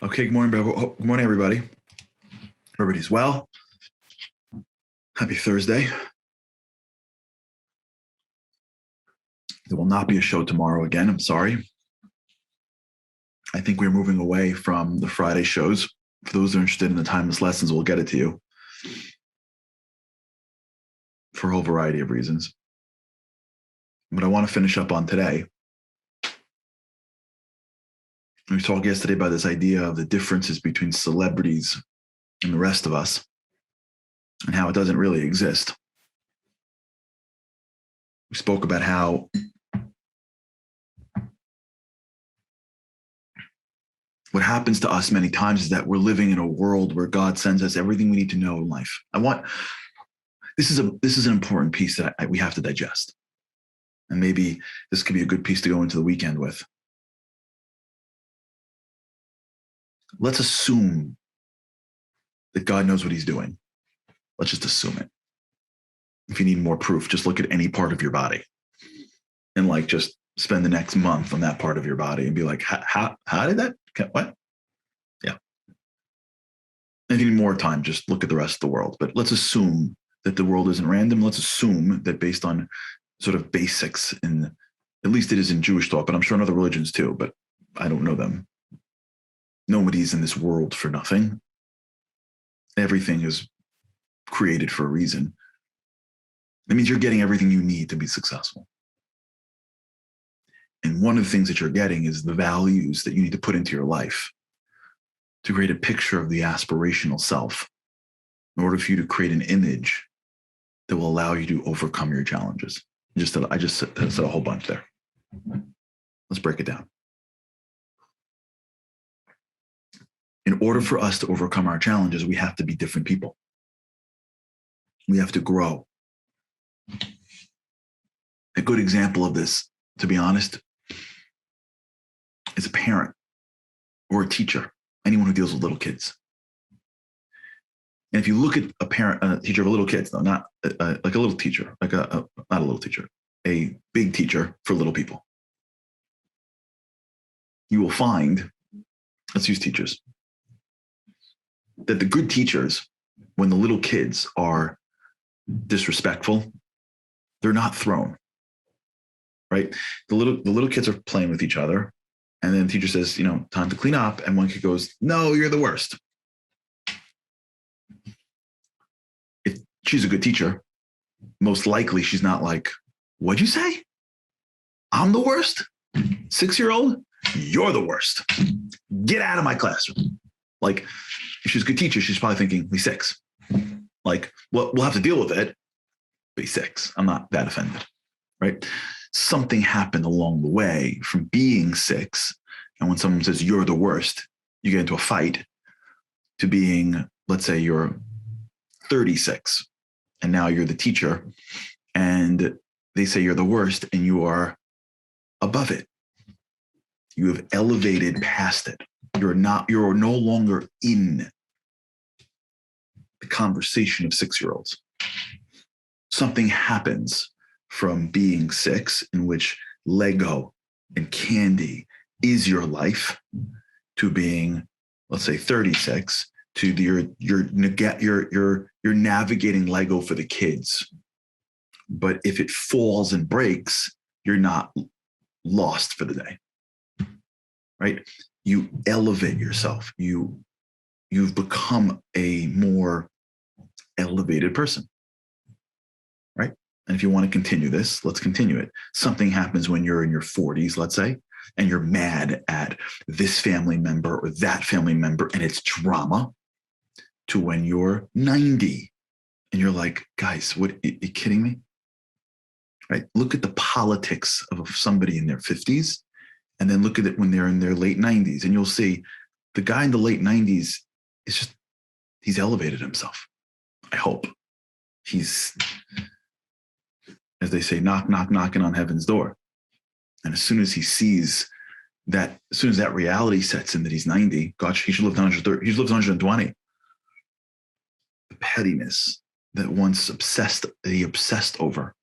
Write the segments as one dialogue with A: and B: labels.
A: Okay, good morning, everybody. Everybody's well. Happy Thursday. There will not be a show tomorrow again. I'm sorry. I think we're moving away from the Friday shows. For those who are interested in the timeless lessons, we'll get it to you for a whole variety of reasons. But I want to finish up on today. We talked yesterday about this idea of the differences between celebrities and the rest of us and how it doesn't really exist. We spoke about how what happens to us many times is that we're living in a world where God sends us everything we need to know in life. This is an important piece that we have to digest. And maybe this could be a good piece to go into the weekend with. Let's assume that God knows what he's doing. Let's just assume it. If you need more proof, just look at any part of your body and just spend the next month on that part of your body and be like, how did that, what? Yeah. And if you need more time, just look at the rest of the world. But let's assume that the world isn't random. Let's assume that based on sort of basics, at least it is in Jewish thought, but I'm sure in other religions too, but I don't know them. Nobody's in this world for nothing. Everything is created for a reason. That means you're getting everything you need to be successful. And one of the things that you're getting is the values that you need to put into your life to create a picture of the aspirational self in order for you to create an image that will allow you to overcome your challenges. I just said a whole bunch there. Let's break it down. In order for us to overcome our challenges, we have to be different people. We have to grow. A good example of this, to be honest, is a parent or a teacher, anyone who deals with little kids. And if you look at a teacher of little kids, though, not like a little teacher, not a little teacher, a big teacher for little people, you will find, let's use teachers, that the good teachers, when the little kids are disrespectful, they're not thrown, right? The little kids are playing with each other. And then the teacher says, time to clean up. And one kid goes, no, you're the worst. If she's a good teacher, most likely she's not like, what'd you say? I'm the worst? 6-year-old? You're the worst. Get out of my classroom. Like, if she's a good teacher, she's probably thinking, he's 6. Like, well, we'll have to deal with it, but he's 6. I'm not that offended, right? Something happened along the way from being 6. And when someone says, you're the worst, you get into a fight, to being, let's say you're 36 and now you're the teacher and they say you're the worst and you are above it. You have elevated past it. You're no longer in the conversation of 6-year-olds. Something happens from being 6, in which Lego and candy is your life, to being, let's say, 36, to you're navigating Lego for the kids. But if it falls and breaks, you're not lost for the day, right? You elevate yourself. You've become a more elevated person, right? And if you want to continue this, let's continue it. Something happens when you're in your 40s, let's say, and you're mad at this family member or that family member, and it's drama, to when you're 90 and you're like, guys, what, are you kidding me? Right? Look at the politics of somebody in their 50s, and then look at it when they're in their late 90s, and you'll see the guy in the late 90s he's elevated himself. I hope. He's, as they say, knocking on heaven's door. And as soon as he sees that, as soon as that reality sets in that he's 90, gosh, he should live 130, he should live 120. The pettiness that he obsessed over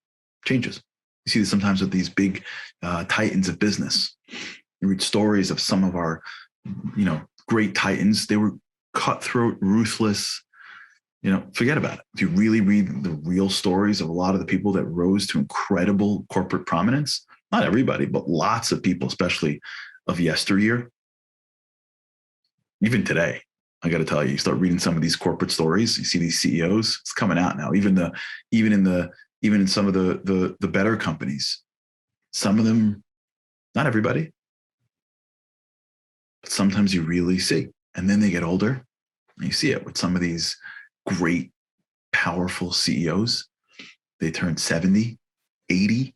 A: changes. You see this sometimes with these big titans of business. You read stories of some of our, great titans. They were cutthroat, ruthless. Forget about it. If you really read the real stories of a lot of the people that rose to incredible corporate prominence, not everybody, but lots of people, especially of yesteryear, even today, I got to tell you, you start reading some of these corporate stories, you see these CEOs, it's coming out now, even in some of the better companies, some of them, not everybody, but sometimes you really see. And then they get older and you see it with some of these great, powerful CEOs. They turn 70, 80,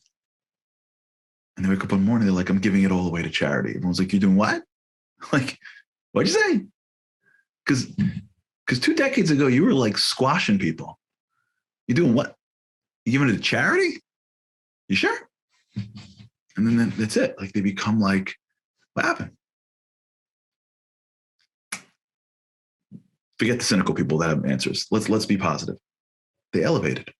A: and they wake up one morning, they're like, I'm giving it all away to charity. Everyone's like, you're doing what? Like, what'd you say? Because 2 decades ago, you were like squashing people. You're doing what? You giving it to charity? You sure? And then that's it. Like they become like, what happened? Forget the cynical people that have answers. Let's be positive. They elevated.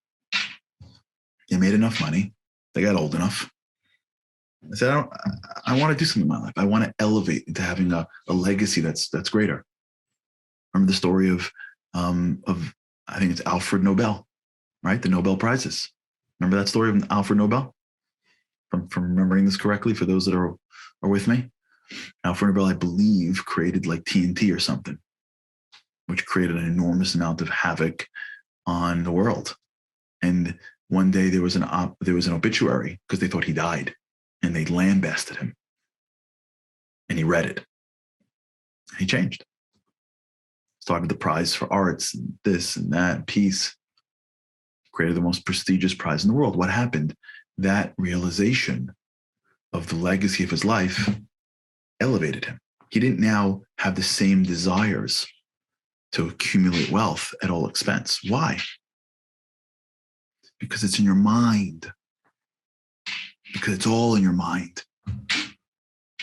A: They made enough money. They got old enough. I said, I want to do something in my life. I want to elevate into having a legacy that's greater. Remember the story of I think it's Alfred Nobel, right? The Nobel Prizes. Remember that story of Alfred Nobel? From remembering this correctly, for those that are with me, Alfred Nobel, I believe, created like TNT or something, which created an enormous amount of havoc on the world. And one day there was an obituary because they thought he died, and they lambasted him. And he read it. And he changed. Started the prize for arts, and this and that, peace. Created the most prestigious prize in the world. What happened? That realization of the legacy of his life elevated him. He didn't now have the same desires to accumulate wealth at all expense. Why? Because it's in your mind. Because it's all in your mind.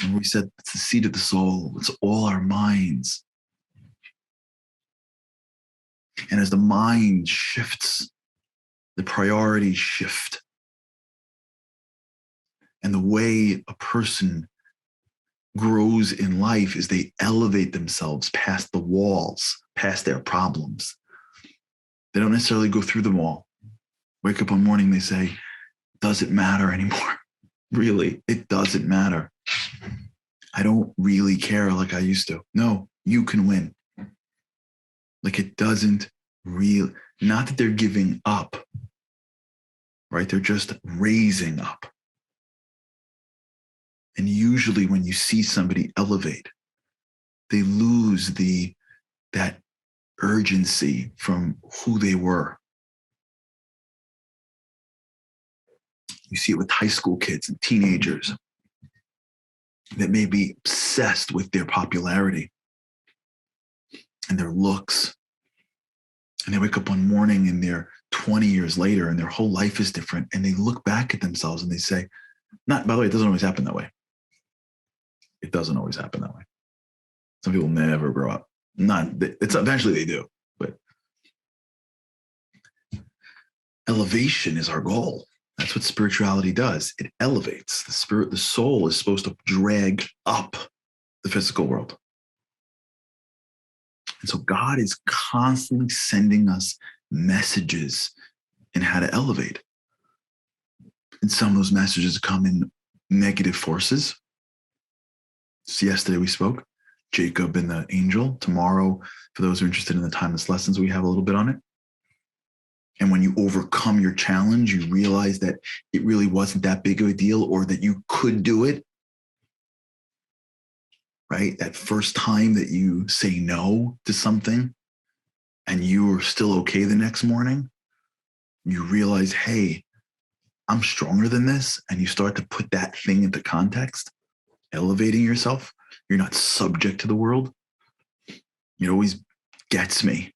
A: And we said it's the seat of the soul. It's all our minds. And as the mind shifts, the priorities shift. And the way a person grows in life is they elevate themselves past the walls, past their problems. They don't necessarily go through them all. Wake up one morning, they say, does it matter anymore? Really, it doesn't matter. I don't really care like I used to. No, you can win. Like it doesn't really, not that they're giving up, right? They're just raising up. And usually when you see somebody elevate, they lose that urgency from who they were. You see it with high school kids and teenagers that may be obsessed with their popularity and their looks. And they wake up one morning and they're 20 years later and their whole life is different. And they look back at themselves and they say, by the way, it doesn't always happen that way. It doesn't always happen that way. Some people never grow up. It's eventually they do, but elevation is our goal. That's what spirituality does. It elevates the spirit. The soul is supposed to drag up the physical world. And so God is constantly sending us messages in how to elevate. And some of those messages come in negative forces. So yesterday we spoke, Jacob and the angel. Tomorrow, for those who are interested in the timeless lessons, we have a little bit on it. And when you overcome your challenge, you realize that it really wasn't that big of a deal, or that you could do it. Right? That first time that you say no to something and you are still okay the next morning, you realize, hey, I'm stronger than this. And you start to put that thing into context, elevating yourself. You're not subject to the world. It always gets me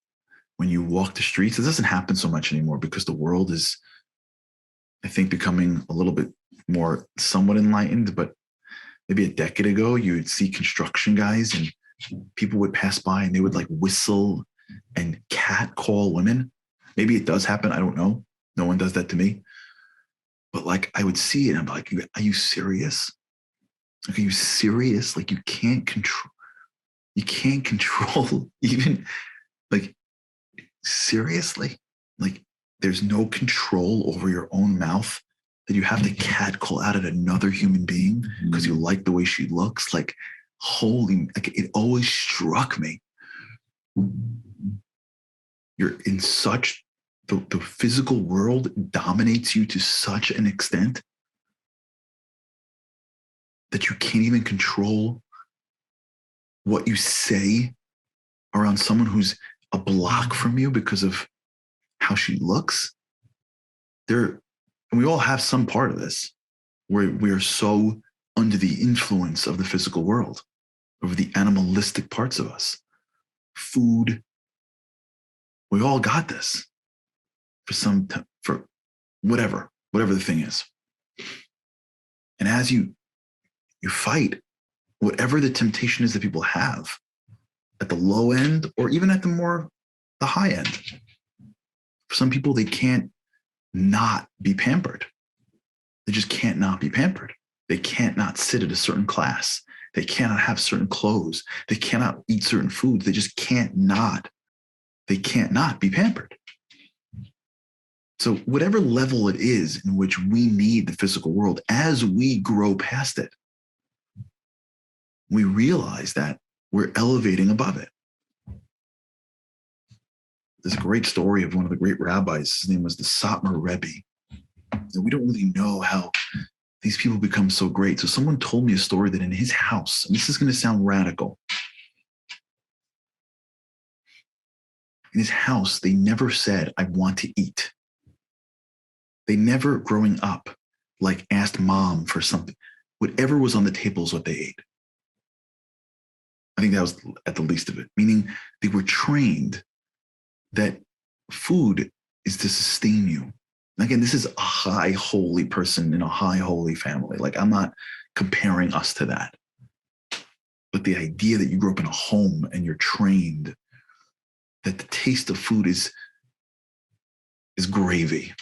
A: when you walk the streets. It doesn't happen so much anymore because the world is, I think, becoming a little bit more somewhat enlightened. But maybe a decade ago, you would see construction guys and people would pass by and they would like whistle and catcall women. Maybe it does happen. I don't know. No one does that to me. But like I would see it and I'm like, are you serious? Like, are you serious? Like you can't control. You can't control even, like, seriously? Like, there's no control over your own mouth, that you have to catcall out at another human being because you like the way she looks. Like, holy, like, it always struck me. You're in such, the physical world dominates you to such an extent that you can't even control what you say around someone who's a block from you because of how she looks. And we all have some part of this where we are so under the influence of the physical world, over the animalistic parts of us. Food. We all got this for whatever the thing is. And as you fight whatever the temptation is that people have at the low end, or even at the high end. For some people, they can't not be pampered. They just can't not be pampered. They can't not sit at a certain class. They cannot have certain clothes. They cannot eat certain foods. They just can't not. They can't not be pampered. So whatever level it is in which we need the physical world, as we grow past it, we realize that we're elevating above it. There's a great story of one of the great rabbis. His name was the Satmar Rebbe. And we don't really know how these people become so great. So someone told me a story that in his house, and this is going to sound radical, in his house, they never said, "I want to eat." They never, growing up, like, asked mom for something. Whatever was on the table is what they ate. I think that was at the least of it, meaning they were trained that food is to sustain you. And again, this is a high holy person in a high holy family. Like, I'm not comparing us to that. But the idea that you grew up in a home and you're trained that the taste of food is gravy.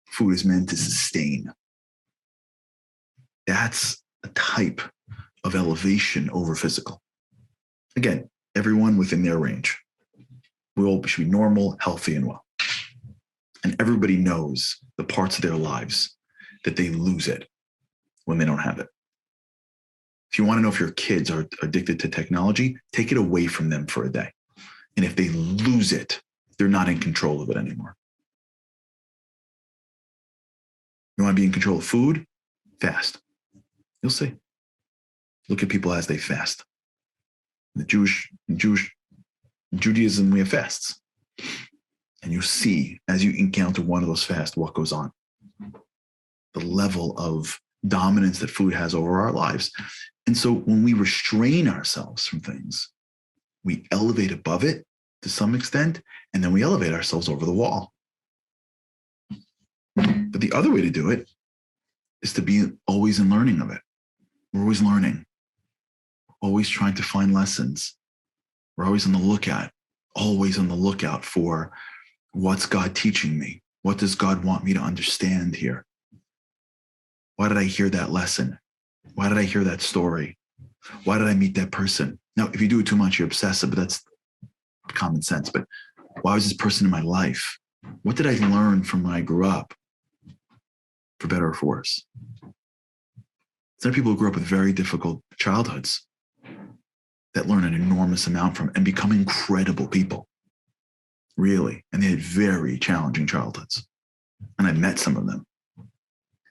A: Food is meant to sustain. That's a type of elevation over physical. Again, everyone within their range. We all should be normal, healthy, and well. And everybody knows the parts of their lives that they lose it when they don't have it. If you want to know if your kids are addicted to technology, take it away from them for a day. And if they lose it, they're not in control of it anymore. You want to be in control of food? Fast. You'll see. Look at people as they fast. The Judaism, we have fasts. And you see, as you encounter one of those fasts, what goes on. The level of dominance that food has over our lives. And so when we restrain ourselves from things, we elevate above it to some extent, and then we elevate ourselves over the wall. But the other way to do it is to be always in learning of it. We're always learning, always trying to find lessons. We're always on the lookout for what's God teaching me? What does God want me to understand here? Why did I hear that lesson? Why did I hear that story? Why did I meet that person? Now, if you do it too much, you're obsessive, but that's common sense. But why was this person in my life? What did I learn from when I grew up? For better or for worse. There are people who grew up with very difficult childhoods that learn an enormous amount from and become incredible people. Really. And they had very challenging childhoods. And I met some of them.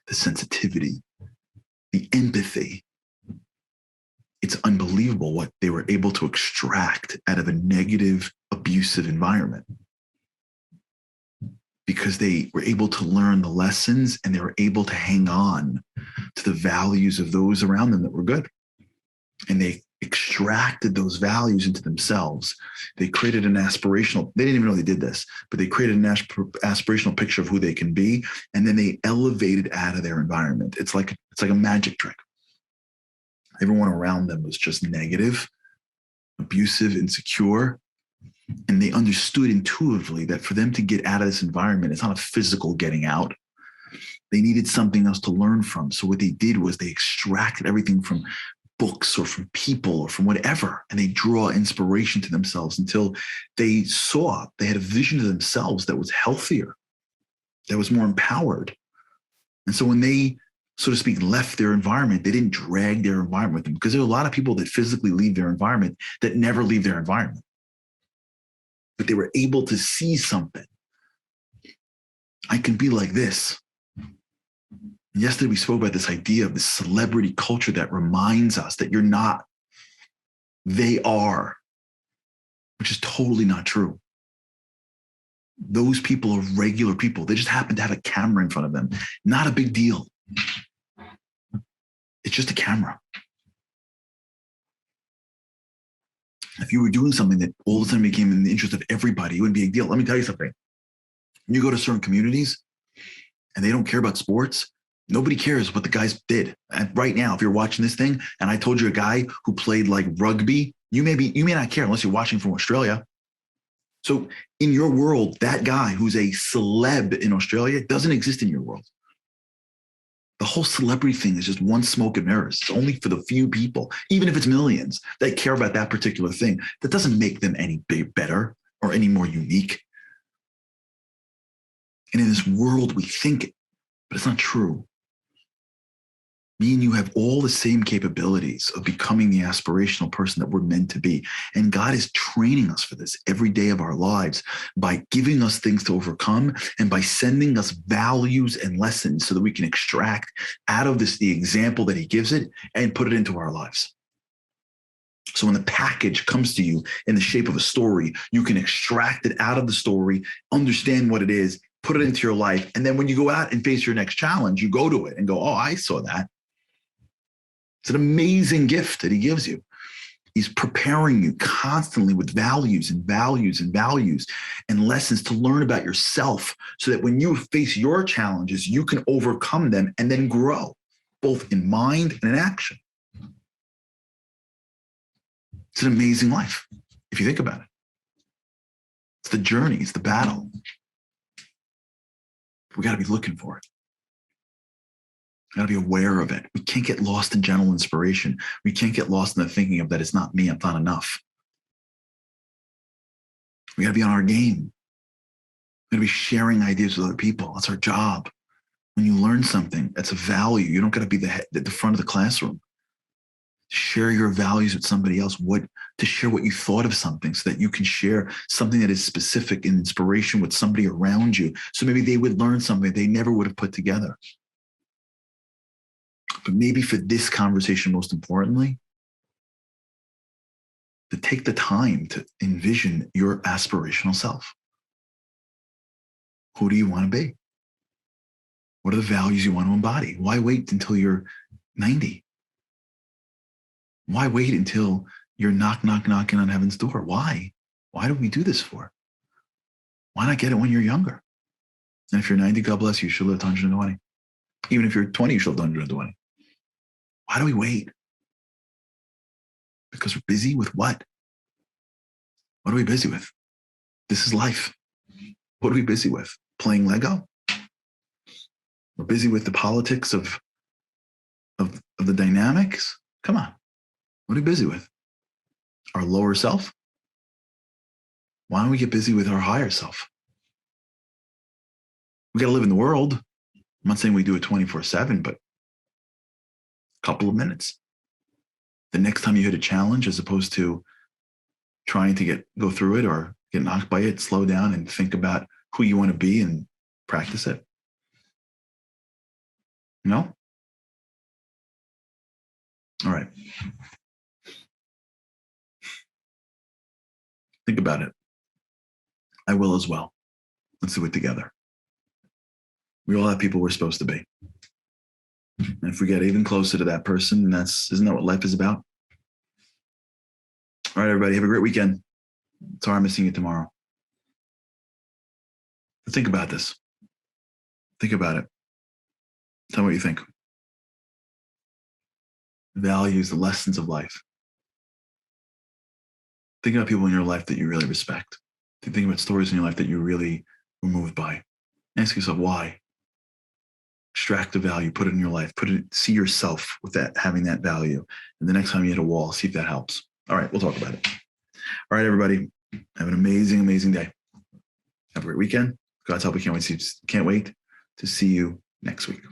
A: The sensitivity, the empathy. It's unbelievable what they were able to extract out of a negative, abusive environment. Because they were able to learn the lessons and they were able to hang on to the values of those around them that were good. And they extracted those values into themselves. They created they didn't even know they did this, but they created an aspirational picture of who they can be. And then they elevated out of their environment. It's like a magic trick. Everyone around them was just negative, abusive, insecure. And they understood intuitively that for them to get out of this environment, it's not a physical getting out. They needed something else to learn from. So what they did was they extracted everything from books or from people or from whatever, and they draw inspiration to themselves until they had a vision of themselves that was healthier, that was more empowered. And so when they, so to speak, left their environment, they didn't drag their environment with them, because there are a lot of people that physically leave their environment that never leave their environment. But they were able to see something. I can be like this. Yesterday, we spoke about this idea of this celebrity culture that reminds us that you're not, they are, which is totally not true. Those people are regular people. They just happen to have a camera in front of them. Not a big deal. It's just a camera. If you were doing something that all of a sudden became in the interest of everybody, it wouldn't be a deal. Let me tell you something. When you go to certain communities and they don't care about sports, nobody cares what the guys did. And right now, if you're watching this thing and I told you a guy who played like rugby, you may not care unless you're watching from Australia. So in your world, that guy who's a celeb in Australia doesn't exist in your world. The whole celebrity thing is just one smoke and mirrors. It's only for the few people, even if it's millions, that care about that particular thing. That doesn't make them any better or any more unique. And in this world, we think it, but it's not true. Me and you have all the same capabilities of becoming the aspirational person that we're meant to be. And God is training us for this every day of our lives by giving us things to overcome and by sending us values and lessons so that we can extract out of this the example that he gives it and put it into our lives. So when the package comes to you in the shape of a story, you can extract it out of the story, understand what it is, put it into your life. And then when you go out and face your next challenge, you go to it and go, oh, I saw that. It's an amazing gift that he gives you. He's preparing you constantly with values and values and values and lessons to learn about yourself so that when you face your challenges, you can overcome them and then grow, both in mind and in action. It's an amazing life, if you think about it. It's the journey, it's the battle. We got to be looking for it. We got to be aware of it. We can't get lost in gentle inspiration. We can't get lost in the thinking of that it's not me, I'm not enough. We got to be on our game. We got to be sharing ideas with other people. That's our job. When you learn something, that's a value. You don't got to be at the front of the classroom. Share your values with somebody else. To share what you thought of something so that you can share something that is specific and inspiration with somebody around you. So maybe they would learn something they never would have put together. But maybe for this conversation, most importantly, to take the time to envision your aspirational self. Who do you want to be? What are the values you want to embody? Why wait until you're 90? Why wait until you're knocking on heaven's door? Why? Why do we do this for? Why not get it when you're younger? And if you're 90, God bless you, you should live to 120. Even if you're 20, you should live to 120. Why do we wait? Because we're busy with what? What are we busy with? This is life. What are we busy with? Playing Lego? We're busy with the politics of the dynamics? Come on. What are we busy with? Our lower self? Why don't we get busy with our higher self? We got to live in the world. I'm not saying we do it 24/7, but a couple of minutes. The next time you hit a challenge, as opposed to trying to go through it or get knocked by it, slow down and think about who you want to be and practice it. No? All right. Think about it. I will as well. Let's do it together. We all have people we're supposed to be. And if we get even closer to that person, isn't that what life is about? All right, everybody, have a great weekend. Sorry I'm missing you tomorrow. But think about this. Think about it. Tell me what you think. The values, the lessons of life. Think about people in your life that you really respect. Think about stories in your life that you really were moved by. Ask yourself why. extract the value, put it in your life, see yourself with that, having that value. And the next time you hit a wall, see if that helps. All right, we'll talk about it. All right, everybody, have an amazing, amazing day. Have a great weekend. God's help. We can't wait to see you next week.